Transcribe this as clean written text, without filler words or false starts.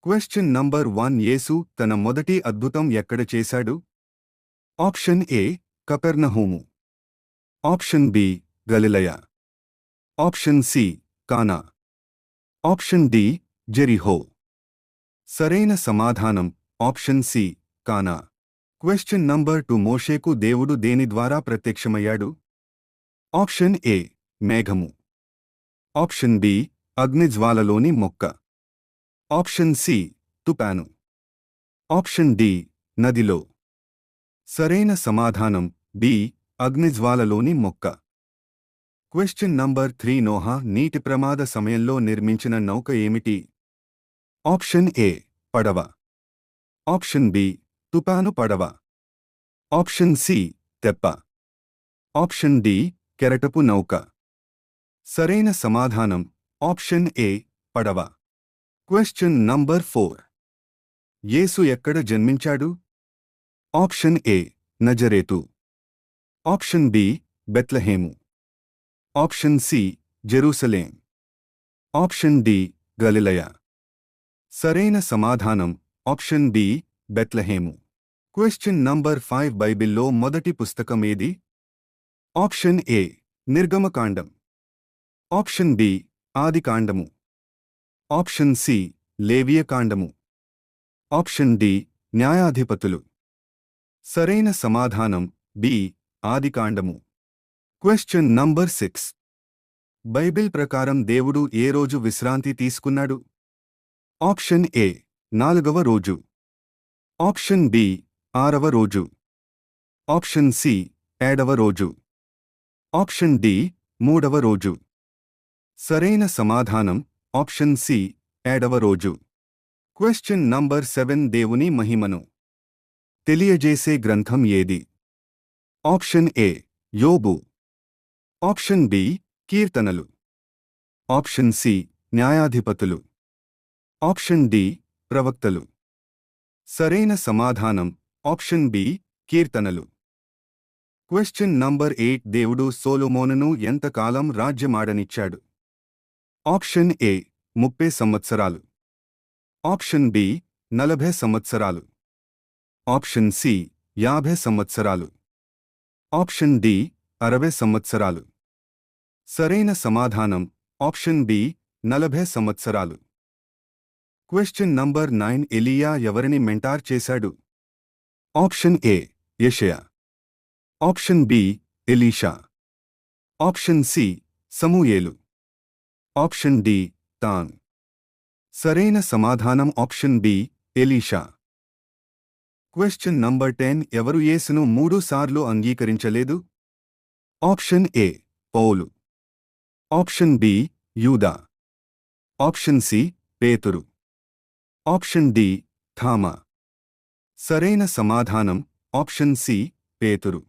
Question number 1 యేసు తన మొదటి అద్భుతం ఎక్కడ చేశాడు? ఆప్షన్ ఏ కపెర్నహూము, ఆప్షన్ బి గలిలయ, ఆప్షన్ సి కానా, ఆప్షన్ డి జెరిహో. సరైన సమాధానం ఆప్షన్ సి కానా. క్వశ్చన్ నంబర్ 2 మోషేకు దేవుడు దేని ద్వారా ప్రత్యక్షమయ్యాడు? ఆప్షన్ ఏ మేఘము, ఆప్షన్ బి అగ్నిజ్వాలలోని మొక్క, ఆప్షన్ సి తుపాను, ఆప్షన్ డి నదిలో. సరైన సమాధానం బి అగ్నిజ్వాలలోని మొక్క. క్వశ్చన్ నంబర్ 3 నోహా నీటి ప్రమాద సమయంలో నిర్మించిన నౌక ఏమిటి? ఆప్షన్ ఏ పడవ, ఆప్షన్ బి తుపాను పడవ, ఆప్షన్ సి తెప్ప, ఆప్షన్ డి కెరటపు నౌక. సరైన సమాధానం ఆప్షన్ ఏ పడవ. క్వశ్చన్ నంబర్ 4 యేసు ఎక్కడ జన్మించాడు? ఆప్షన్ ఏ నజరేతు, ఆప్షన్ బి బెత్లెహేము, option C Jerusalem, option D గలిలయ. సరైన సమాధానం ఆప్షన్ బి బెత్లెహేము. క్వశ్చన్ నంబర్ 5 బైబిల్లో మొదటి పుస్తకం ఏది? ఆప్షన్ ఏ నిర్గమకాండం, ఆప్షన్ బి ఆదికాండము, ఆప్షన్ సి లేవియకాండము, ఆప్షన్ డి న్యాయాధిపతులు. సరైన సమాధానం బి ఆదికాండము. క్వశ్చన్ నంబర్ 6 బైబిల్ ప్రకారం దేవుడు ఏ రోజు విశ్రాంతి తీసుకున్నాడు? ఆప్షన్ ఏ 4వ రోజు, ఆప్షన్ బి 6వ రోజు, ఆప్షన్ సి 7వ రోజు, ఆప్షన్ డి 3వ రోజు. సరైన సమాధానం ఆప్షన్ సి 7వ రోజు. క్వశ్చన్ నంబర్ 7 దేవుని మహిమను తెలియజేసే గ్రంథం ఏది? ఆప్షన్ ఏ యోబు, ఆప్షన్ బి కీర్తనలు, ఆప్షన్ సి న్యాయాధిపతులు, ఆప్షన్ డి ప్రవక్తలు. సరైన సమాధానం ఆప్షన్ బి కీర్తనలు. క్వశ్చన్ నంబర్ 8 దేవుడు సొలొమోనును ఎంతకాలం రాజ్యమాడనిచ్చాడు? ఆప్షన్ ఏ 30 సంవత్సరాలు, ఆప్షన్ బి 40 సంవత్సరాలు, ఆప్షన్ సి 50 సంవత్సరాలు, ఆప్షన్ డి 60 సంవత్సరాలు. సరైన సమాధానం ఆప్షన్ బి 40 సంవత్సరాలు. క్వశ్చన్ నంబర్ 9 ఎలీయా ఎవరిని మెంటార్ చేశాడు? ఆప్షన్ ఏ యెషయా, ఆప్షన్ బి ఎలీషా, ఆప్షన్ సి సమూయేలు, ఆప్షన్ డి తాన్. సరైన సమాధానం ఆప్షన్ బి ఎలీషా. క్వశ్చన్ నంబర్ 10 ఎవరు యేసును 3 సార్లు అంగీకరించలేదు? ఆప్షన్ ఏ పౌలు, ఆప్షన్ బి యూదా, ఆప్షన్ సి పేతురు, ఆప్షన్ డి థామా. సరైన సమాధానం ఆప్షన్ సి పేతురు.